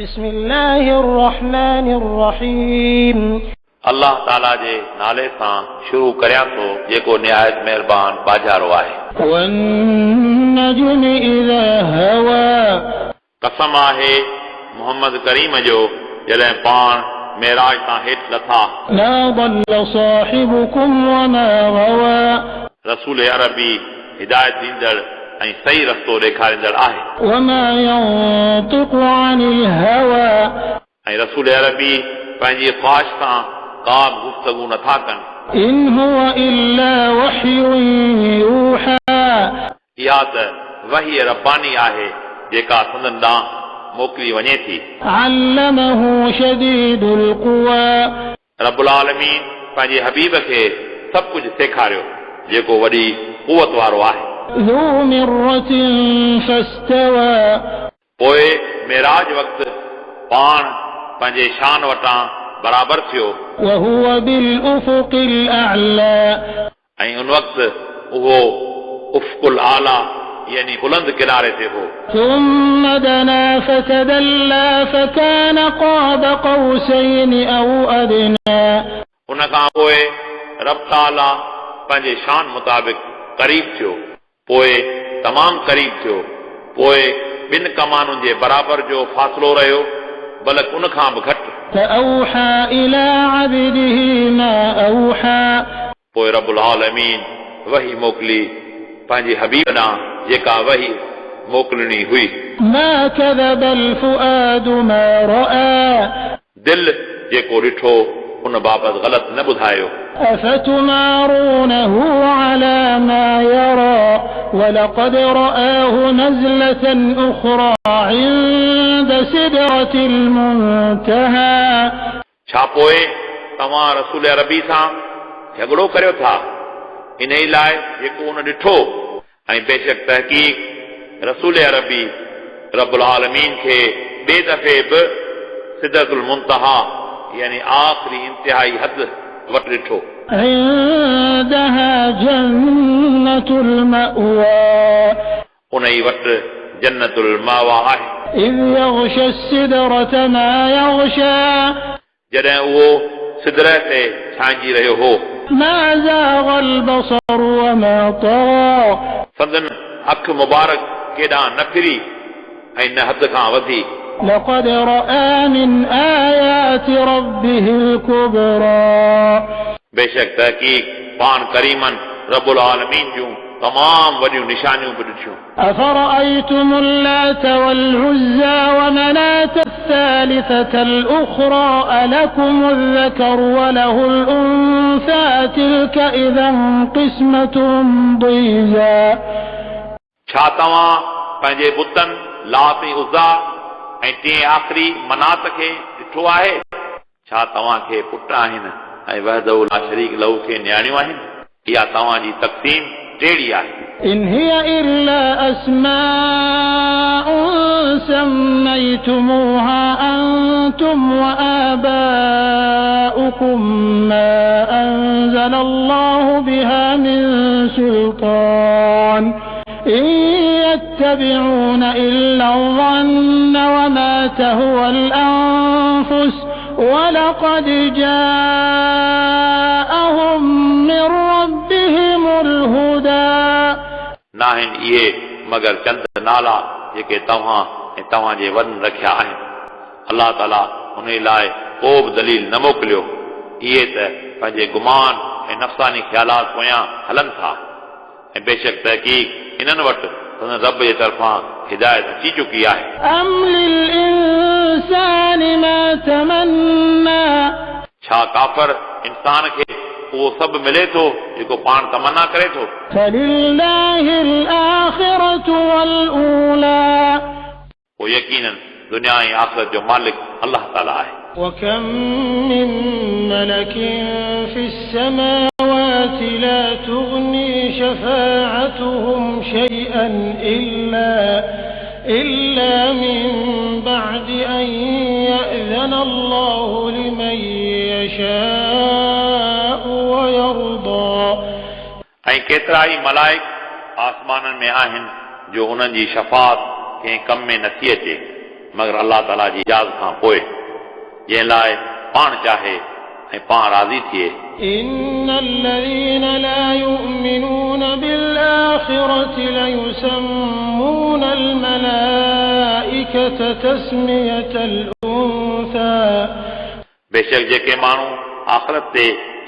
بسم الله الرحمن الرحيم अल्लाह ताला जे नाले सां शुरू करियां थो जेको निहायत महिरबान बाजारो आहे। والنجم إذا هوى कसम आहे मोहम्मद करीम जो जॾहिं पाण मेराज तां हेठि लथा। ما ضل صاحبكم وما غوى रसूल अरबी हिदायत ॾींदड़ ऐं सही रस्तो ॾेखारींदड़ आहे। وما ينطق عن الهوى ऐं रसूल अरबी पंहिंजी ख्वाहिश सां का बि गुफ़्तगू नथा कनि। إن هو إلا وحي يوحى इहा त वही रब्बानी आहे जेका संदन ॾांहुं मोकिली वञे थी। علمه شديد القوى रब्बुल आलमीन पंहिंजे हबीब खे सभु कुझु सेखारियो जेको वॾी कुवत वारो आहे। ذو مرة فاستوى पोइ मेराज वक़्तु पाण पंहिंजे शान वटां बराबरि थियो وهو بالأفق الأعلى ऐं उन वक़्तु उहो उफ़्कुल आला यानी बुलंद किनारे ते हो। ثم دنا فتدلى فكان قاب قوسين أو أدنى उन खां पोइ रब ताला पंहिंजे शान मुताबिक़ क़रीब थियो, पोइ तमामु क़रीब थियो, पोइ ॿिनि कमानुनि जे बराबरि जो फ़ासिलो रहियो बल्कि उन खां बि घटि। فأوحى إلى عبده ما أوحى पोइ रब्बुल आलमीन वही मोकिली पंहिंजे हबीब ॾांहुं जेका वही मोकिलणी हुई। ما كذب الفؤاد ما رأى दिल जेको ॾिठो उन बाबति ग़लति न ॿुधायो। أفتمارونه على ما يرى ولقد رآه نزلة أخرى عند سدرة المنتهى छा पोइ तव्हां रसूल अरबी सां झगड़ो करियो था इन ई लाइ जेको उन ॾिठो? ऐं बेशक तहक़ीक़ रसूल अरबी रब्बुल आलमीन खे ॿिए दफ़े बि सिदरतुल मुंतहा यानी आख़िरी इंतिहाई हद वटि ॾिठो। عندها جنة المأوى उन ई वटि जन्नतुल मावा आहे। إذ يغشى السدرة ما يغشى जॾहिं उहो सिदरह ते छांइजी रहियो हो। ما زاغ البصر وما طغى संदन अखि मुबारक केॾां न फिरी ऐं न हद खां वधी। لقد رأى من آيات ربه الكبرى बेशक तहक़ीक़ पान करीमन रब्बुल आलमीन जूं तमाम वॾियूं निशानियूं बि ॾिठियूं। أفرأيتم اللات والعزى ومناة الثالثة الأخرى ألكم الذكر وله الأنثى تلك إذا قسمة ضيزى छा तव्हां पंहिंजे बुतनि लात ऐं उज़ा ऐं टे आख़िरी मनात खे ॾिठो आहे? छा तव्हांखे पुट आहिनि ऐं वहदहु ला शरीक लहू खे नियाणियूं आहिनि? इहा तव्हांजी तक़सीम टेड़ी आहे। إن هي إلا أسماء سميتموها أنتم وآباؤكم ما أنزل الله بها من سلطان إن يتبعون إلا الظن وما تهوى الأنفس ولقد جاءهم من ربهم الهدى नाहिन इहे मगर चंद नाला जेके तव्हां ऐं तव्हांजे वॾनि रखिया आहिनि। अलाह ताला उन लाइ को बि दलील न मोकिलियो। इहे त पंहिंजे गुमान ऐं नफ़्सानी ख़्यालात पोयां हलनि था ऐं बेशक तहक़ीक़ इन्हनि वटि रब जे तरफ़ां हिदायत अची चुकी आहे। أم للإنسان ما تمنى छा काफ़र इंसान खे उहो सभु मिले थो जेको पाण तमन्ना करे थो? فلله الآخرة والأولى पोइ यकीनन दुनिया ऐं आख़िरत जो मालिक अलाह ताला आहे। وكم من ملك في السماوات لا تغني شفاعتهم شيئا إلا من بعد أن يأذن الله لمن يشاء ويرضى ऐं केतिरा ई मलाइक आसमाननि में आहिनि जो उन्हनि जी शफ़ाअत कंहिं कम में नथी अचे मगर अल्लाह ताला जी इजाज़त खां पोइ जंहिं लाइ पाण चाहे ऐं पाण राज़ी थिए إن الذين لا يؤمنون بالآخرة ليسمون الملائكة تسمية الأنثى बेशक जेके माण्हू आख़िरत ते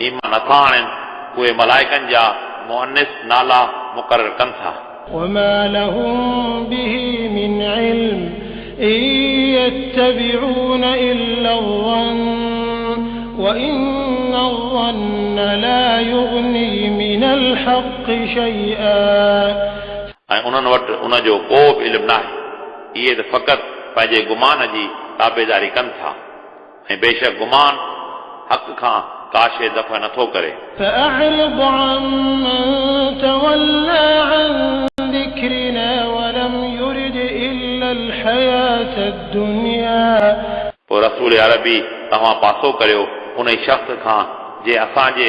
ईमान नथा आणनि उहे मलाइकनि जा मुअनिस नाला मुक़रर कनि था وما لهم به من علم إن يتبعون إلا الظن وإن الظن لا يغني من الحق شيئا ऐं उन्हनि वटि उन जो को बि इल्मु नाहे इहे त फ़क़ति पंहिंजे गुमान जी ताबेदारी कनि था ऐं बेशक गुमान हक़ खां का शइ दफ़ा नथो करे فأعرض عمن تولى عن ذكرنا ولم يرد إلا الحياة الدنيا पोइ रसूल अरबी तव्हां पासो करियो उन शख़्स खां जे असांजे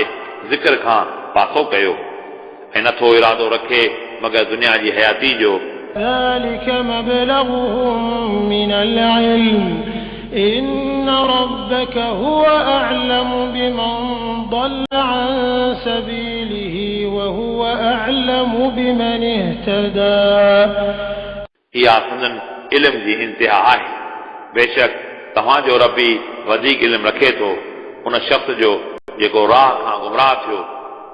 ज़िक्र खां पासो कयो ऐं नथो इरादो रखे मगर दुनिया जी हयाती जो ذلك مبلغهم من العلم إن ربك هو أعلم بمن ضل عن سبيله وهو أعلم بمن اهتدى इहा संदन इल्म जी इंतिहा आहे बेशक तव्हांजो रबी वधीक इल्मु रखे थो उन शख़्स जो जेको राह खां गुमराह थियो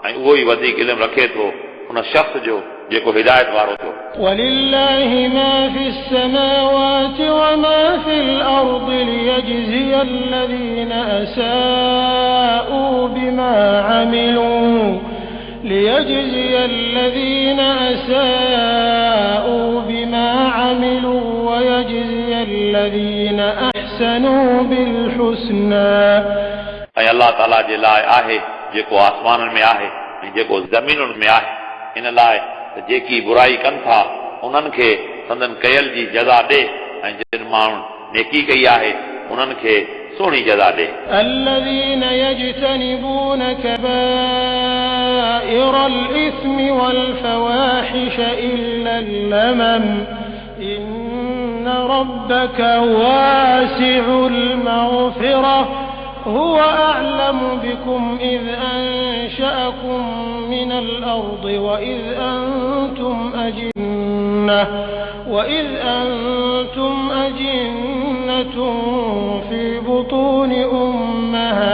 ऐं उहो ई वधीक इल्मु रखे थो उन शख़्स जो जेको हिदायत वारो थियो ولله ما في السماوات وما في الأرض ليجزي الذين أساءوا بما عملوا ويجزي الذين أحسنوا بالحسنى ऐं अल्लाह ताला जे लाइ आहे जेको आसमाननि में आहे ऐं जेको ज़मीनुनि में आहे इन लाइ त जेकी बुराई कनि था उन्हनि खे संदन कयल जी जज़ा ॾे ऐं जिन माण्हुनि नेकी कई आहे उन्हनि खे सुहिणी जज़ा ॾे الذين يجتنبون كبائر الإثم والفواحش إلا اللمم إن ربك واسع المغفرة هو أعلم بكم إذ أنشأكم من الأرض وإذ أنتم أجنة في بطون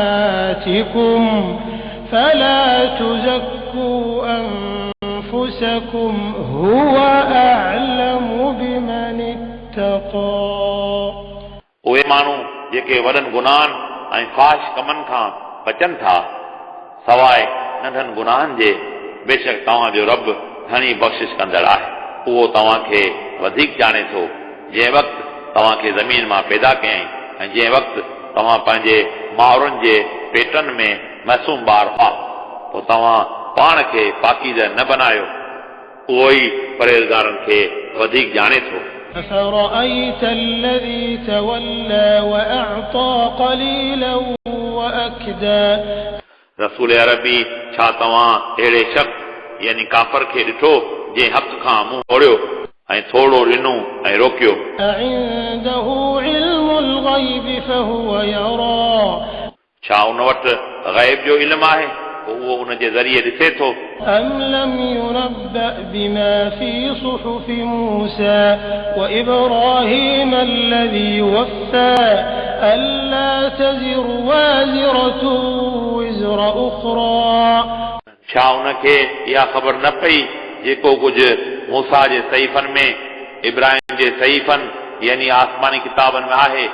أمهاتكم فلا تزكوا أنفسكم هو أعلم بمن اتقى उहे माण्हू जेके वॾनि गुनाहनि ऐं ख़ाश कमनि खां बचनि था सवाइ नंढनि गुनाहनि जे बेशक तव्हांजो रब घणी बख़्शिश कंदड़ आहे उहो तव्हांखे वधीक ॼाणे थो जंहिं वक़्तु तव्हांखे ज़मीन मां पैदा कयईं ऐं जंहिं वक़्तु तव्हां पंहिंजे माउरुनि जे पेटनि में मासूम ॿार हुआ पोइ तव्हां पाण खे पाकीज़ न बनायो उहो ई परहेज़गारनि खे वधीक ॼाणे थो أفرأيت الذي تولى وأعطى قليلا وأكدى रसूल अरबी छा तव्हां अहिड़े शख़्स यानी काफ़र खे ॾिठो जंहिं हक़ खां मुंहुं मोड़ियो ऐं थोरो ॾिनो ऐं रोकियो أعنده علم الغيب فهو يرى छा उन वटि ग़ैब जो इल्मु आहे पोइ उहो उन जे ज़रिए ॾिसे थो أم لم ينبأ بما في صحف موسى وإبراهيم الذي وفى ألا تزر وازرة وزر أخرى छा उनखे इहा ख़बर न पई जेको कुझु मूसा जे सहीफ़नि में इब्राहिम जे सहीफ़नि यानी आसमानी किताबनि में आहे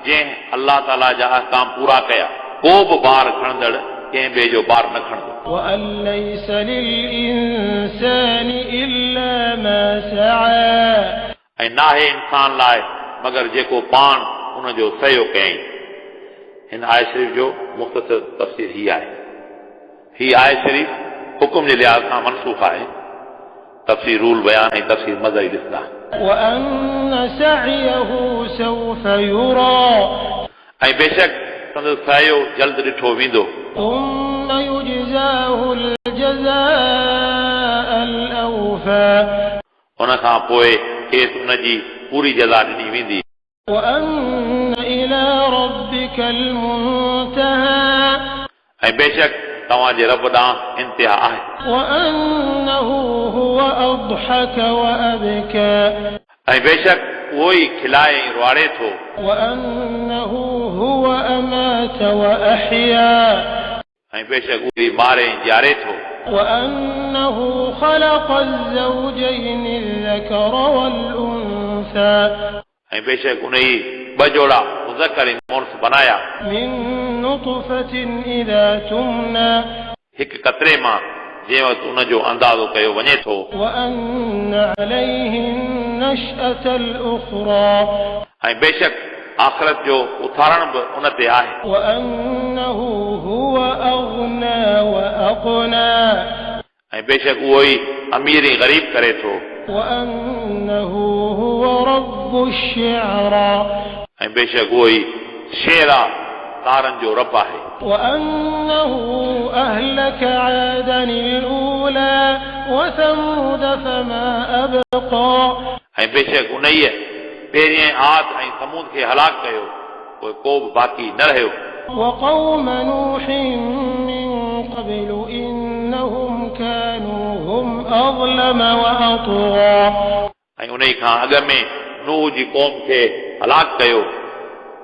जंहिं अल्लाह ताला जा अहकाम पूरा कया को बि ॿार खणंदड़ कंहिं ॿिए जो ॿार न खणंदो وأن ليس للإنسان إلا ما سعى ऐं नाहे इंसान लाइ मगर जेको पाण उन जो सयो कयईं हिन आय शरीफ़ जो मुख़्तसर तफ़सीर ही आहे ही आय शरीफ़ हुकुम जे लिहाज़ खां मनसूख़ आहे तफ़सीर रूल बयान ऐं तफ़सीर मज़हबी ॾिसंदा وأن سعيه سوف يرى ऐं बेशक संदसि सायो जल्द ॾिठो वेंदो ثم يجزاه الجزاء الأوفى उन खां पोइ खेसि उन जी पूरी जज़ा ॾिनी वेंदी وأن إلى ربك المنتهى ऐं बेशक तव्हांजे रब ॾांहुं इंतिहा आहे وأنه هو أضحك وأبكى ऐं बेशक उहो ई खिलाए ऐं रुआड़े थो وأنه هو أمات وأحيا ऐं बेशक उहो ई मारे ऐं ॼारे थो وأنه خلق الزوجين الذكر والأنثى ऐं बेशक उन ई ॿ जोड़ा मुज़कर ऐं मुड़स बनाया من نطفة إذا تمنى हिकु कतरे मां जंहिं वक़्तु उन जो अंदाज़ो कयो वञे थो وأن عليه النشأة الأخرى ऐं बेशक आख़िरत जो उथारण बि उन ते आहे وأنه هو أغنى وأقنى ऐं बेशक उहो ई अमीर ऐं ग़रीब करे थो وأنه هو رب الشعرى ऐं बेशक उहो ई शेर आहे तारनि जो रब आहे وأنه أهلك عادا الأولى وثمود فما أبقى ऐं बेशक उन ई पहिरीं आद ऐं समूद खे हलाक कयो पोइ को बि बाक़ी न रहियो وقوم نوح من قبل إنهم كانوا هم أظلم وأطغى ऐं उन खां अॻ में नूह जी क़ौम खे हलाक कयो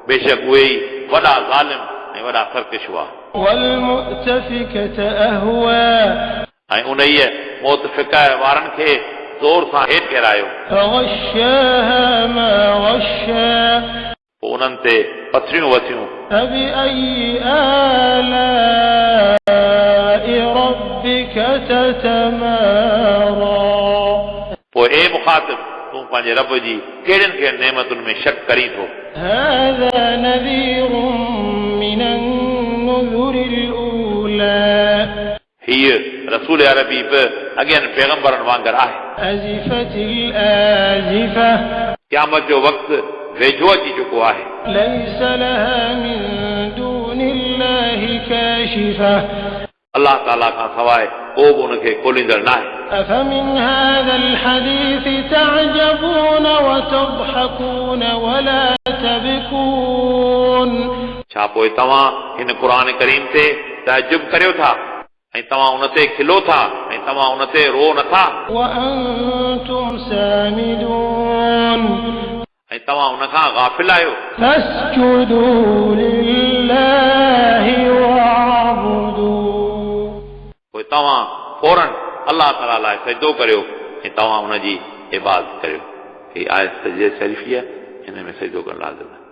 बेशक उहे ई वॾा ज़ालिम ऐं वॾा सरकश हुआ والمؤتفكة أهوى ऐं उन ई मुतफ़िक़ वारनि खे ज़ोर सां हेठि किरायो فغشاها ما غشى पोइ उन्हनि ते पथरियूं वथियूं فبأي آلاء ربك تتمارى पोइ ए मुखातिब तूं पंहिंजे रब जी कहिड़ियुनि कहिड़ियुनि नेमतुनि में शक करीं थो هذا نذير من النذر الأولى हीअ रसूल अरबी बि अॻियनि पैगंबरनि वांगुरु आहे أزفت الآزفة क़यामत जो वक़्तु वेझो अची चुको आहे ليس لها من دون الله كاشفة अलाह ताला खां सवाइ को बि उनखे खोलींदड़ न आहे أفمن هذا الحديث تعجبون وتضحكون ولا تبكون छा पोइ तव्हां हिन क़ुर करीम ते तअजुब करियो था ऐं तव्हां उन ते खिलो था ऐं तव्हां उन ते रो नथा وأنتم سامدون ऐं तव्हां उन खां गाफ़िल आहियो فاسجدوا لله واعبدوا पोइ तव्हां फौरन अलाह ताला लाइ सजदो करियो ऐं तव्हां उन जी इबादत करियो हीअ आहे सजदे शरीफ़ी हिन में सजदो करणु लाज़िम आहे